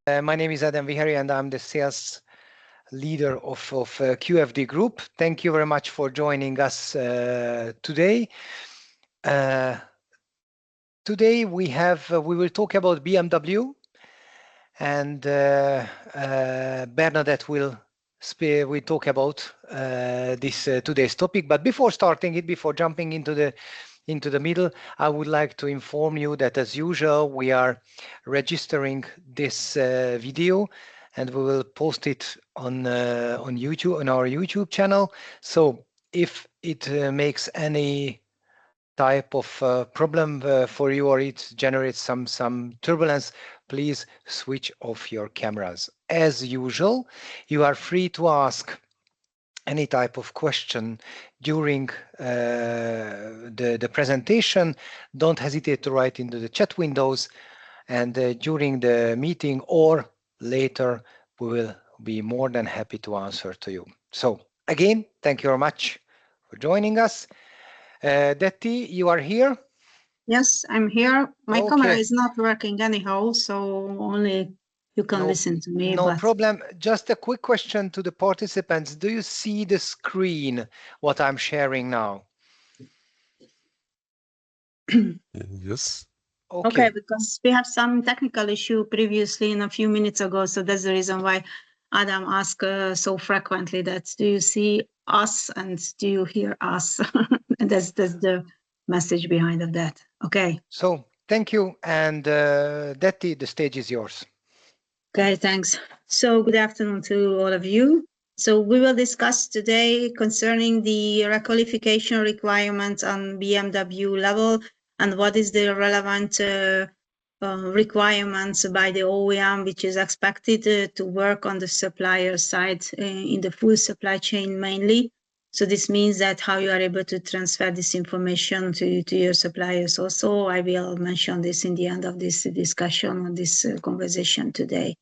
My name is Adam Vihari and I'm the sales leader of QFD Group. Thank you very much for joining us today. Today we will talk about BMW, and Bernadette will talk about this today's topic. But before jumping into the middle, I would like to inform you that, as usual, we are registering this video, and we will post it on YouTube, on our YouTube channel. So if it makes any type of problem for you, or it generates some turbulence, please switch off your cameras. As usual, you are free to ask any type of question during the presentation. Don't hesitate to write into the chat windows, and during the meeting or later, we will be more than happy to answer to you. So again, thank you very much for joining us. Detti, you are here? Yes, I'm here. My Okay. camera is not working anyhow, so only you can listen to me. No problem. Just a quick question to the participants. Do you see the screen, what I'm sharing now? Yes. Okay, because we have some technical issue previously a few minutes ago, so that's the reason why Adam asked so frequently that do you see us and do you hear us? And that's the message behind of that. Okay. So thank you, and Detti, the stage is yours. Okay, thanks. So good afternoon to all of you. So we will discuss today concerning the requalification requirements on BMW level and what is the relevant requirements by the OEM, which is expected to work on the supplier side in the full supply chain mainly. So this means that how you are able to transfer this information to your suppliers also. I will mention this in the end of this discussion or this conversation today.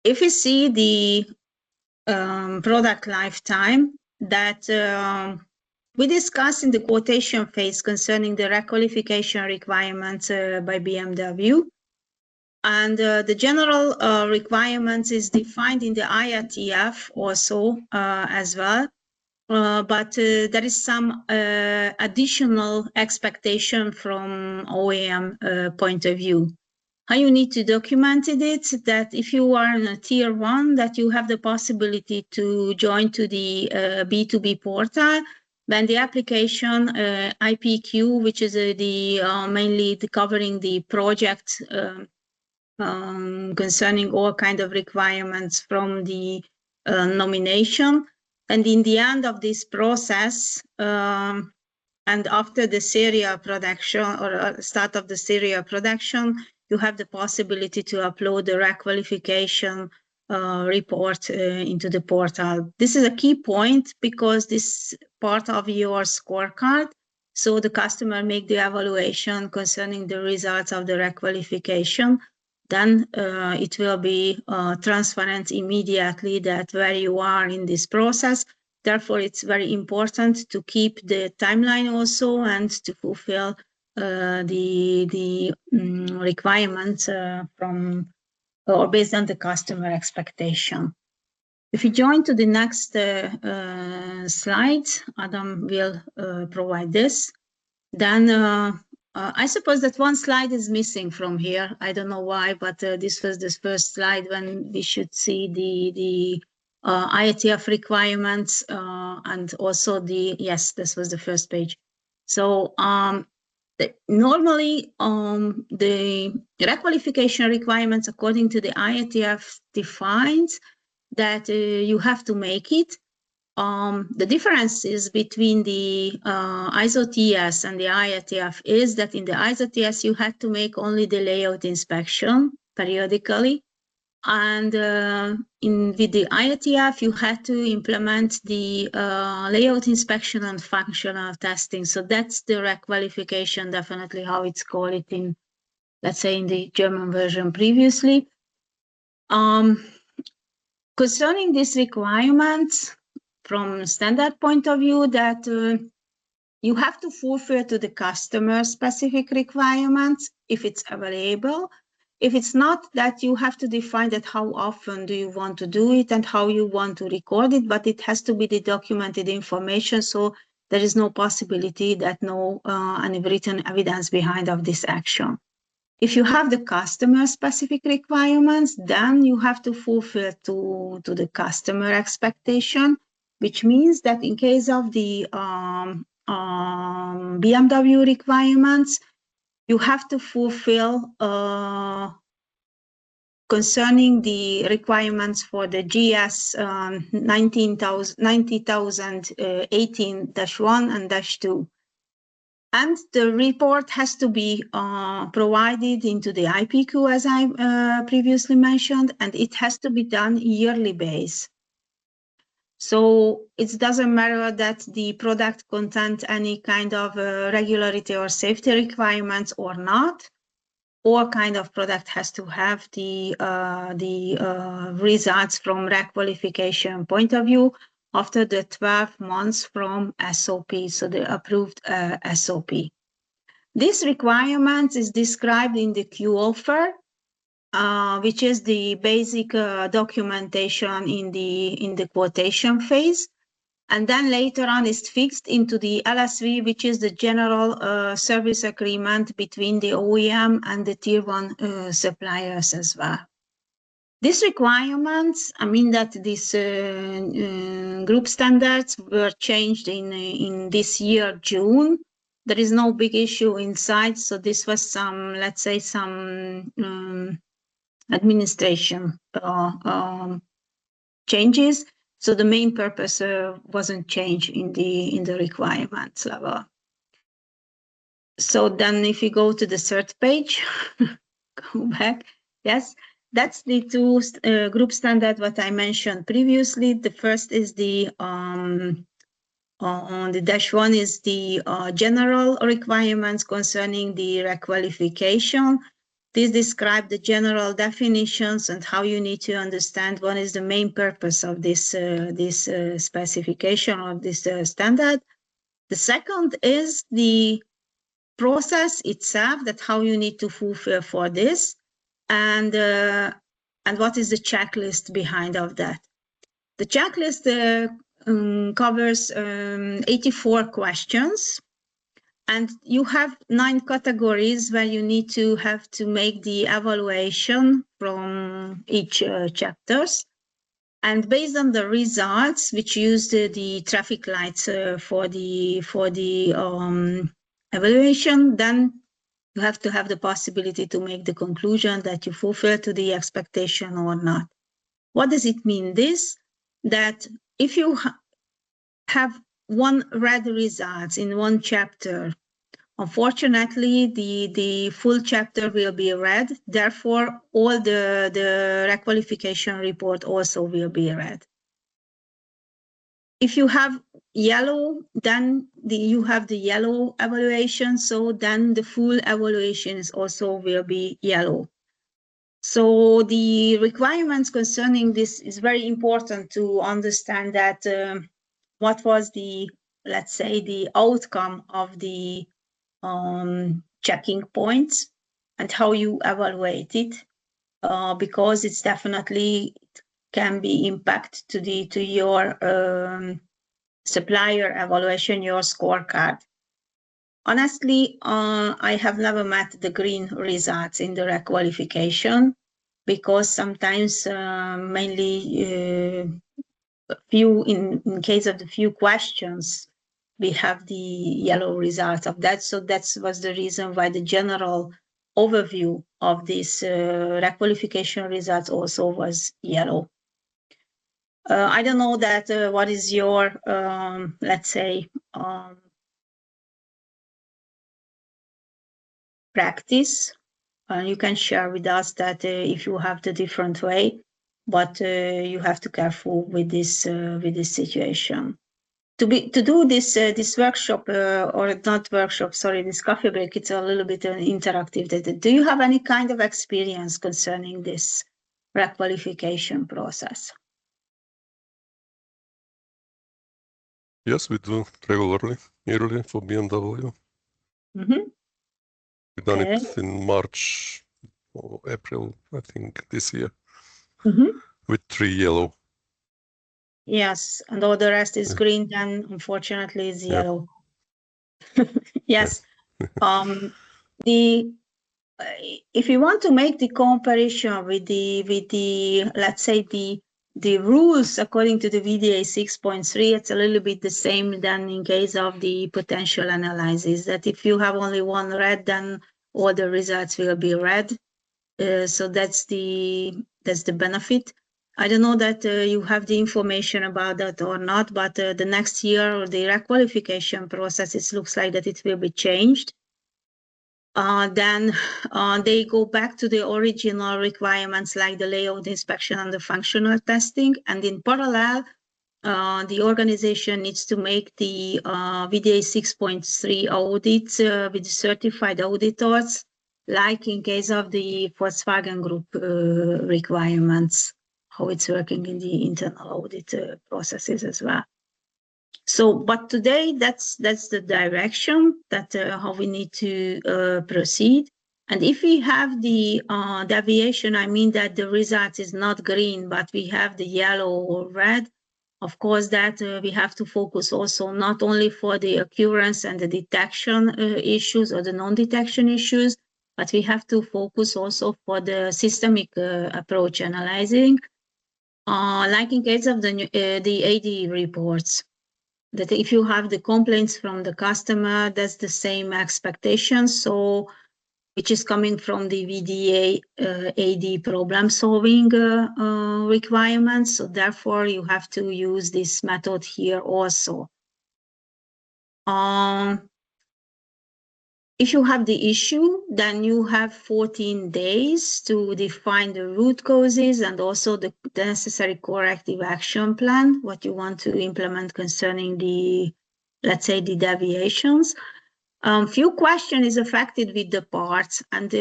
If you see the product lifetime that we discussed in the quotation phase concerning the requalification requirements by BMW. And the general requirements is defined in the IATF also as well. But there is some additional expectation from OEM point of view. How you need to document it, that if you are in a tier 1, that you have the possibility to join to the B2B portal, when the application IPQ, which is mainly covering the project concerning all kind of requirements from the nomination. And in the end of this process, and after the serial production or start of the serial production, you have the possibility to upload the requalification report into the portal. This is a key point because this part of your scorecard, so the customer make the evaluation concerning the results of the requalification, then it will be transparent immediately that where you are in this process. Therefore, it's very important to keep the timeline also and to fulfill the requirements from or based on the customer expectation. If you join to the next slide, Adam will provide this. Then I suppose that one slide is missing from here. I don't know why, but this was the first slide when we should see the IATF requirements and also yes, this was the first page. So normally the requalification requirements according to the IATF defines that you have to make it. The differences between the ISO TS and the IATF is that in the ISO TS you had to make only the layout inspection periodically, and with the IATF you had to implement the layout inspection and functional testing. So that's the requalification, definitely how it's called it in, let's say, in the German version previously. Concerning these requirements, from standard point of view, that you have to fulfill to the customer specific requirements if it's available. If it's not, that you have to define that how often do you want to do it and how you want to record it, but it has to be the documented information, so there is no possibility that no any written evidence behind of this action. If you have the customer specific requirements, then you have to fulfill to the customer expectation, which means that in case of the BMW requirements, you have to fulfill concerning the requirements for the GS 90,018-1 and -2. And the report has to be provided into the IPQ, as I previously mentioned, and it has to be done yearly base. So it doesn't matter that the product contains any kind of regularity or safety requirements or not. All kind of product has to have the results from requalification point of view after the 12 months from SOP, so the approved SOP. This requirement is described in the Q offer, which is the basic documentation in the quotation phase. And then later on is fixed into the LSV, which is the general service agreement between the OEM and the tier 1 suppliers as well. These requirements, I mean that these group standards were changed in this year, June. There is no big issue inside, so this was some, let's say, some administration changes. So the main purpose wasn't changed in the requirements level. So then if you go to the third page, go back, yes, that's the two group standard what I mentioned previously. The first is the on the -1 is the general requirements concerning the requalification. This describes the general definitions and how you need to understand what is the main purpose of this specification of this standard. The second is the process itself, that how you need to fulfill for this, and what is the checklist behind of that. The checklist covers 84 questions. And you have 9 categories where you need to have to make the evaluation from each chapters. And based on the results, which use the traffic lights for the evaluation, then you have to have the possibility to make the conclusion that you fulfill to the expectation or not. What does it mean? This, that if you have one red results in one chapter, unfortunately, the full chapter will be red. Therefore, all the requalification report also will be red. If you have yellow, then you have the yellow evaluation. So then the full evaluation is also will be yellow. So the requirements concerning this is very important to understand that what was the, let's say, the outcome of the checking points and how you evaluate it, because it's definitely can be impact to your supplier evaluation, your scorecard. Honestly, I have never met the green results in the requalification, because sometimes mainly few in case of the few questions we have the yellow results of that. So that was the reason why the general overview of this requalification results also was yellow. I don't know that what is your let's say practice. You can share with us that if you have the different way, but you have to be careful with this situation. To do this workshop or not workshop, sorry, this coffee break, it's a little bit interactive. Do you have any kind of experience concerning this requalification process? Yes, we do regularly, yearly for BMW. Mm-hmm. We've done it in March or April, I think, this year, Mm-hmm. with 3 yellow. Yes, and all the rest is Yeah. green, then unfortunately is Yeah. yellow. Yes. The if you want to make the comparison with the let's say the rules according to the VDA 6.3, it's a little bit the same than in case of the potential analysis, that if you have only one red, then all the results will be red. So that's the benefit. I don't know that you have the information about that or not, but the next year, the requalification process, it looks like that it will be changed. Then they go back to the original requirements like the layout inspection and the functional testing. And in parallel, the organization needs to make the VDA 6.3 audits with certified auditors, like in case of the Volkswagen Group requirements, how it's working in the internal audit processes as well. So, but today that's the direction that how we need to proceed. And if we have the deviation, I mean that the result is not green, but we have the yellow or red. Of course, that we have to focus also not only for the occurrence and the detection issues or the non-detection issues, but we have to focus also for the systemic approach analyzing, like in case of the AD reports. That if you have the complaints from the customer, that's the same expectation. So, which is coming from the VDA AD problem solving requirements. So therefore, you have to use this method here also. If you have the issue, then you have 14 days to define the root causes and also the necessary corrective action plan, what you want to implement concerning the, let's say, the deviations. Few question is affected with the parts, and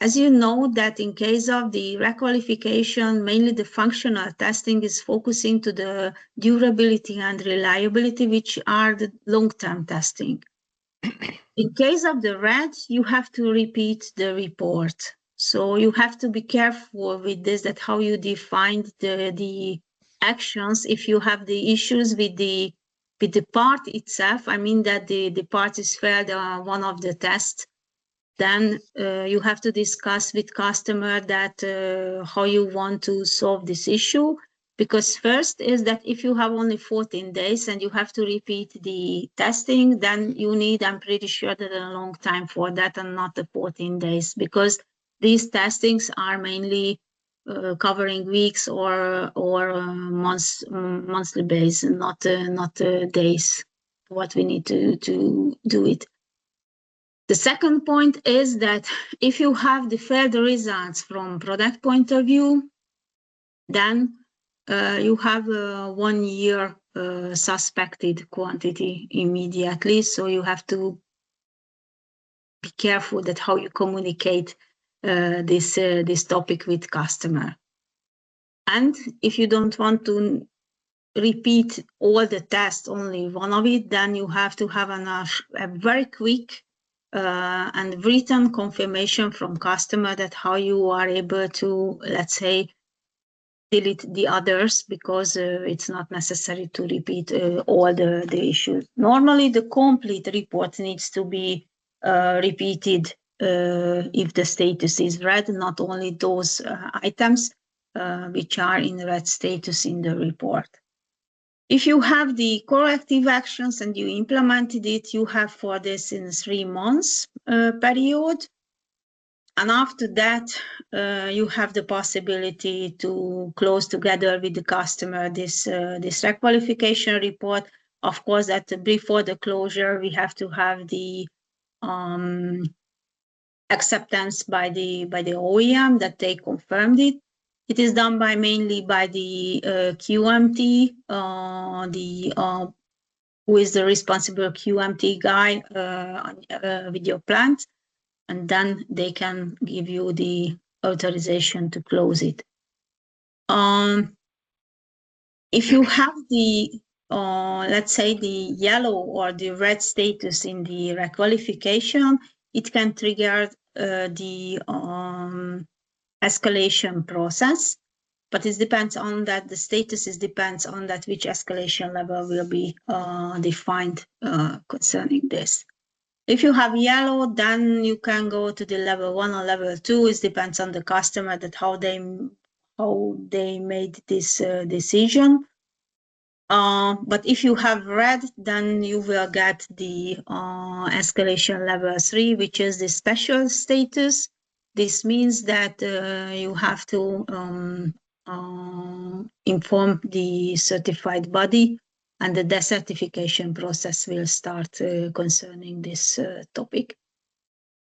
as you know that in case of the requalification, mainly the functional testing is focusing to the durability and reliability, which are the long-term testing. In case of the red, you have to repeat the report. So you have to be careful with this, that how you define the actions if you have the issues with the part itself. I mean that the part is failed on one of the tests. Then you have to discuss with customer that how you want to solve this issue. Because first is that if you have only 14 days and you have to repeat the testing, then you need, I'm pretty sure, that a long time for that and not the 14 days, because these testings are mainly covering weeks or monthly basis, not days. What we need to do it. The second point is that if you have the failed results from product point of view, then you have 1 year suspected quantity immediately. So you have to be careful that how you communicate this topic with customer. And if you don't want to repeat all the tests, only one of it, then you have to have a very quick and written confirmation from customer that how you are able to, let's say, delete the others, because it's not necessary to repeat all the issues. Normally, the complete report needs to be repeated if the status is red, not only those items which are in red status in the report. If you have the corrective actions and you implemented it, you have for this in 3 months period. And after that, you have the possibility to close together with the customer this requalification report. Of course, that before the closure, we have to have the acceptance by the OEM that they confirmed it. It is done mainly by the QMT, who is the responsible QMT guy with your plant. And then they can give you the authorization to close it. If you have the, let's say, the yellow or the red status in the requalification, it can trigger the escalation process. But it depends on that, the status depends on that which escalation level will be defined concerning this. If you have yellow, then you can go to the level 1 or level 2. It depends on the customer that how they made this decision. But if you have red, then you will get the escalation level 3, which is the special status. This means that you have to inform the certified body, and the decertification process will start concerning this topic.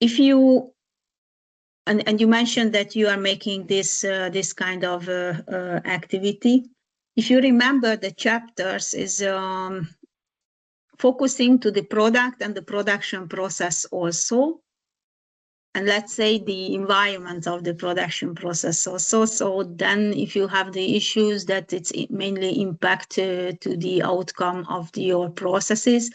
If you and you mentioned that you are making this this kind of activity. If you remember, the chapters is focusing to the product and the production process also. And let's say the environment of the production process also. So then if you have the issues that it's mainly impact to the outcome of your processes,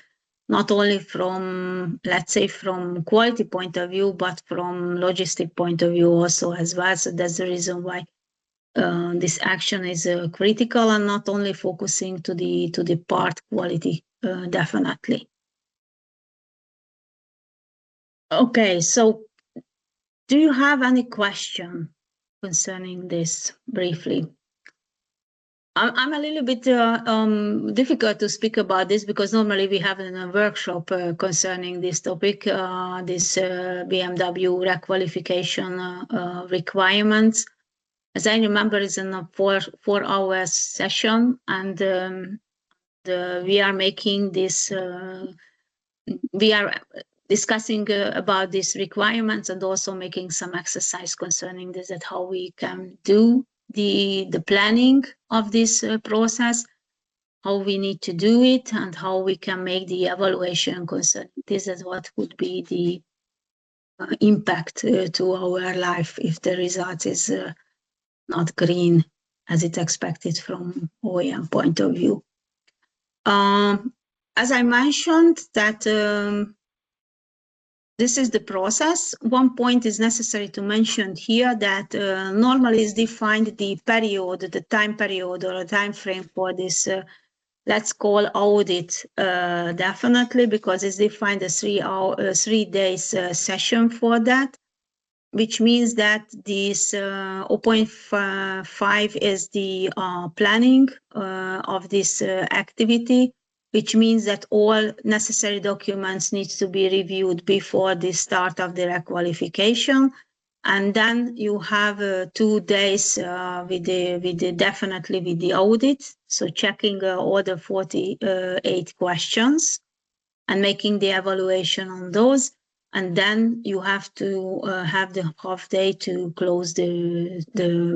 not only from, let's say, from quality point of view, but from logistic point of view also as well. So that's the reason why this action is critical, and not only focusing to the part quality, definitely. Okay, so do you have any question concerning this briefly? I'm a little bit difficult to speak about this because normally we have a workshop concerning this topic, this BMW requalification requirements. As I remember, it's in a four-hour session, and we are making this. We are discussing about these requirements and also making some exercise concerning this, that how we can do the planning of this process, how we need to do it, and how we can make the evaluation concerning this, as what would be the impact to our life if the result is not green as it's expected from OEM point of view. As I mentioned, that this is the process. One point is necessary to mention here, that normally is defined the period, the time period or a time frame for this, let's call audit, definitely, because it's defined as 3 days session for that, which means that this 0.5 is the planning of this activity, which means that all necessary documents need to be reviewed before the start of the requalification. And then you have 2 days definitely with the audit, so checking all the 48 questions and making the evaluation on those. And then you have to have the half day to close the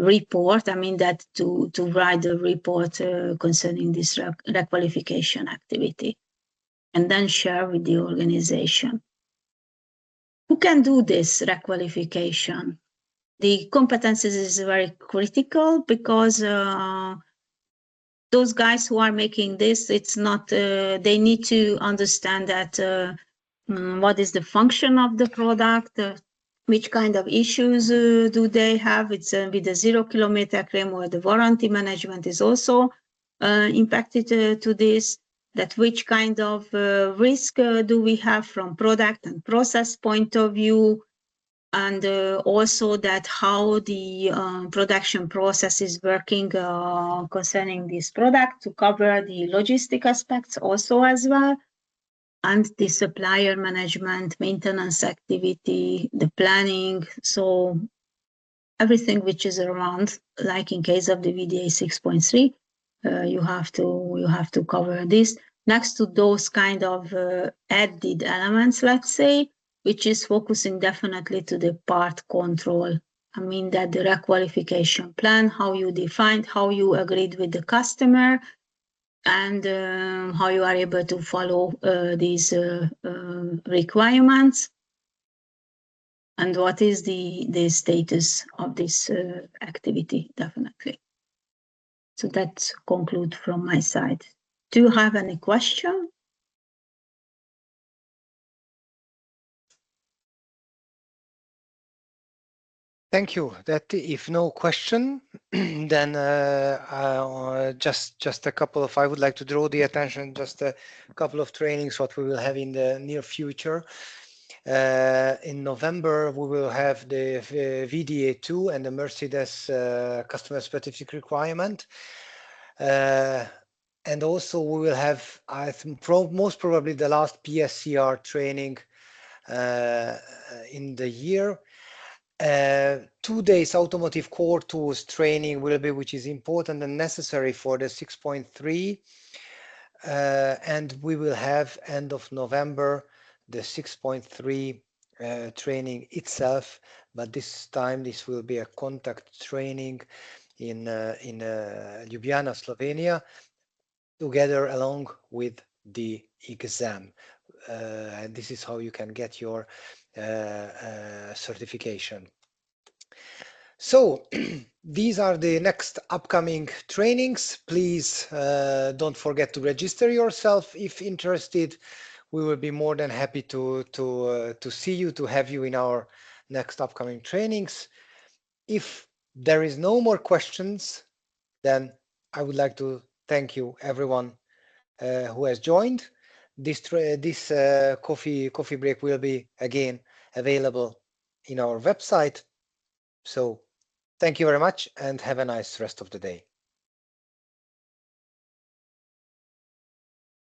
report. I mean that to write the report concerning this requalification activity, and then share with the organization. Who can do this requalification? The competences is very critical, because those guys who are making this, it's not, they need to understand that what is the function of the product, which kind of issues do they have. It's with the 0 kilometer claim, or the warranty management is also impacted to this, that which kind of risk do we have from product and process point of view, and also that how the production process is working concerning this product, to cover the logistic aspects also as well, and the supplier management, maintenance activity, the planning. So everything which is around, like in case of the VDA 6.3, you have to cover this. Next to those kind of added elements, let's say, which is focusing definitely to the part control. I mean that the requalification plan, how you defined, how you agreed with the customer, and how you are able to follow these requirements, and what is the status of this activity, definitely. So that concludes from my side. Do you have any question? Thank you. That if no question, then just a couple of, I would like to draw the attention, just a couple of trainings what we will have in the near future. In November, we will have the VDA2 and the Mercedes customer specific requirement. And also we will have, I think, most probably the last PSCR training in the year. 2 days automotive core tools training will be, which is important and necessary for the 6.3. And we will have end of November the 6.3 training itself, but this time this will be a contact training in Ljubljana, Slovenia, together along with the exam. And this is how you can get your certification. So these are the next upcoming trainings. Please don't forget to register yourself if interested. We will be more than happy to see you, to have you in our next upcoming trainings. If there is no more questions, then I would like to thank you everyone who has joined. This coffee break will be again available in our website. So thank you very much and have a nice rest of the day.